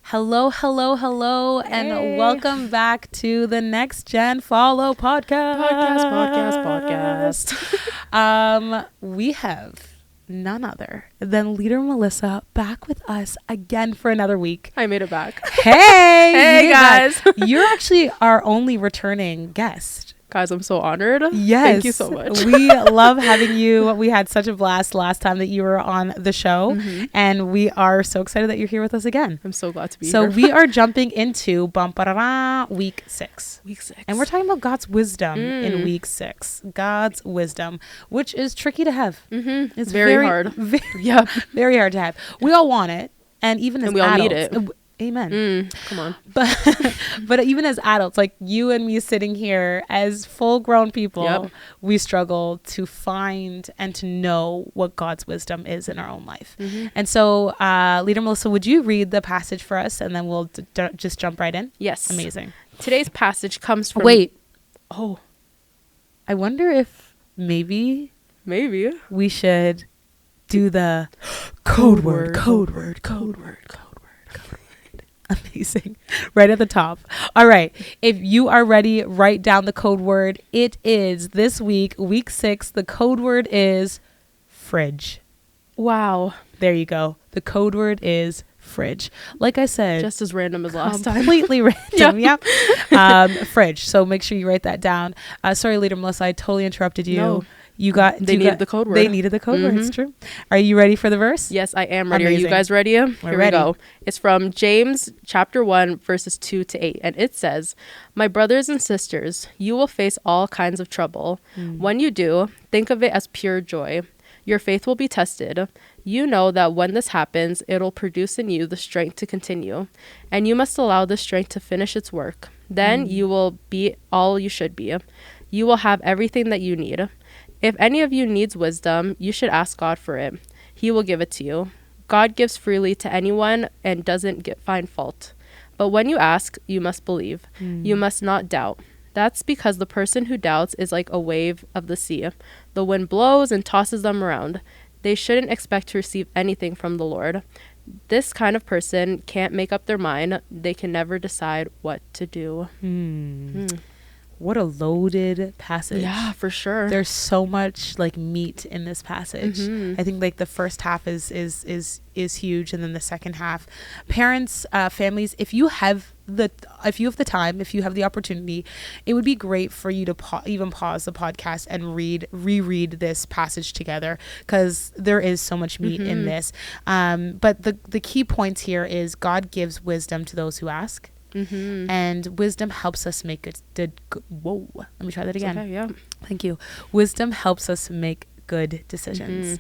Hello, hello, hello, Hey. and welcome back to the Next Gen Follow podcast. We have none other than Leader Melissa back with us again for another week. I made it back. Hey, Hey, you made it guys. back. You're actually our only returning guest. Guys, I'm so honored. Yes. Thank you so much. We love having you. We had such a blast last time that you were on the show, and we are so excited that you're here with us again. I'm so glad to be So here. we are jumping into week 6. Week 6. And we're talking about God's wisdom in Mm. week 6. God's wisdom, which is tricky to have. It's Very hard. Very, Yeah. very hard to have. We all want it. And even as And we all need adults, amen. Come on. But even as adults, like you and me sitting here as full grown people, Yep. we struggle to find and to know what God's wisdom is in our own life. And so, Leader Melissa, would you read the passage for us and then we'll just jump right in? Yes. Amazing. Today's passage comes from... Wait, Oh, I wonder if maybe maybe. we should do the Code code word. word. Amazing. Right at the top. All right. If you are ready, write down the code word. It is this week, week 6. The code word is fridge. Wow. There you go. The code word is fridge. Like I said, Just as random as last time. completely random. Yep. Fridge. So make sure you write that down. Sorry, Leader Melissa, I totally interrupted you. No. They needed the code word. They needed the code word. It's true. Are you ready for the verse? Yes, I am ready. Are Amazing. you guys ready? Here ready. we go. It's from James chapter 1, verses 2 to 8. And it says, "My brothers and sisters, you will face all kinds of trouble. When you do, think of it as pure joy. Your faith will be tested. You know that when this happens, it'll produce in you the strength to continue. And you must allow the strength to finish its work. Then you will be all you should be. You will have everything that you need. If any of you needs wisdom, you should ask God for it. He will give it to you. God gives freely to anyone and doesn't find fault. But when you ask, you must believe. You must not doubt. That's because the person who doubts is like a wave of the sea. The wind blows and tosses them around. They shouldn't expect to receive anything from the Lord. This kind of person can't make up their mind. They can never decide what to do." What a loaded passage. Yeah, for sure. There's so much like meat in this passage. I think like the first half is huge, and then the second half, parents, families, if you have the time, if you have the opportunity, it would be great for you to even pause the podcast and reread this passage together, because there is so much meat in this. But the key points here is God gives wisdom to those who ask. And wisdom helps us make whoa, let me try that again. Okay, yeah. Thank you. Wisdom helps us make good decisions.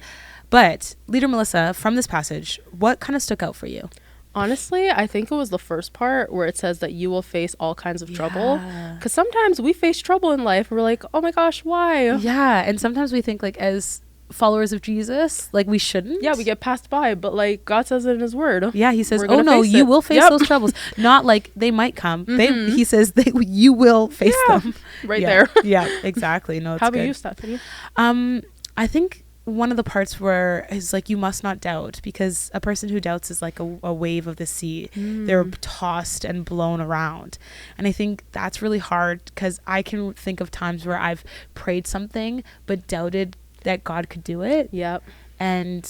But Leader Melissa, from this passage, what kind of stuck out for you? Honestly, I think it was the first part where it says that you will face all kinds of trouble. Yeah. Because sometimes we face trouble in life. We're like, oh my gosh, why? Yeah, and sometimes we think like as followers of Jesus, like we shouldn't. Yeah, we get passed by, but like God says it in His Word. Yeah, He says, We're "Oh gonna no, face you it." will face Yep. those troubles." Not like they might come. He says you will face Yeah, them. right Yeah. there. Yeah, exactly. No, it's How about good. you, Stephanie? I think one of the parts where is like you must not doubt, because a person who doubts is like a wave of the sea. They're tossed and blown around, and I think that's really hard, because I can think of times where I've prayed something but doubted that God could do it, Yep. and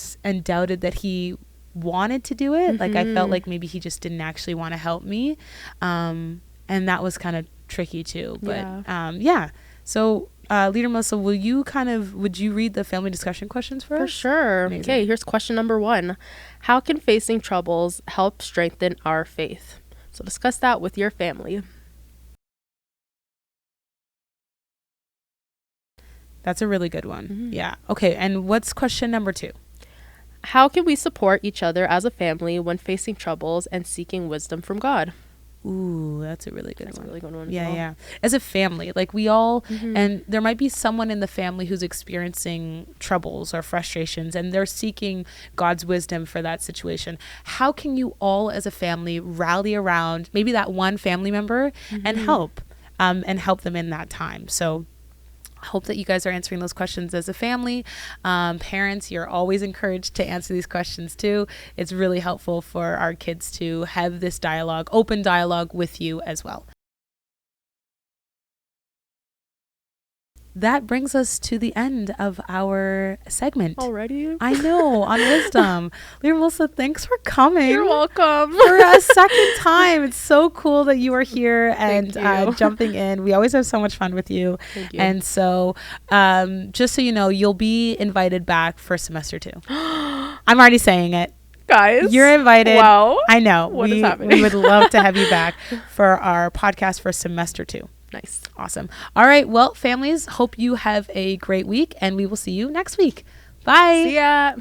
doubted that He wanted to do it. Like I felt like maybe He just didn't actually want to help me, and that was kind of tricky too. But yeah. So Leader Melissa, would you read the family discussion questions for For us? sure. Amazing. Okay, here's question number 1. How can facing troubles help strengthen our faith? So discuss that with your family. That's a really good one. Yeah. Okay. And what's question number 2? How can we support each other as a family when facing troubles and seeking wisdom from God? Ooh, that's a really good That's a one. really good one. as Yeah, well. yeah. As a family, like we all, and there might be someone in the family who's experiencing troubles or frustrations, and they're seeking God's wisdom for that situation. How can you all as a family rally around maybe that one family member and help them in that time? So Hope that you guys are answering those questions as a family. Parents, you're always encouraged to answer these questions too. It's really helpful for our kids to have this dialogue, open dialogue with you as well. That brings us to the end of our segment. Already? I know, on wisdom. Leah Melissa, thanks for coming. You're welcome. For a second time. It's so cool that you are here and jumping in. We always have so much fun with you. Thank you. And so just so you know, you'll be invited back for semester 2. I'm already saying it. Guys. You're invited. Wow. I know. What is happening? We would love to have you back for our podcast for semester 2. Nice. Awesome. All right. Well, families, hope you have a great week and we will see you next week. Bye. See ya.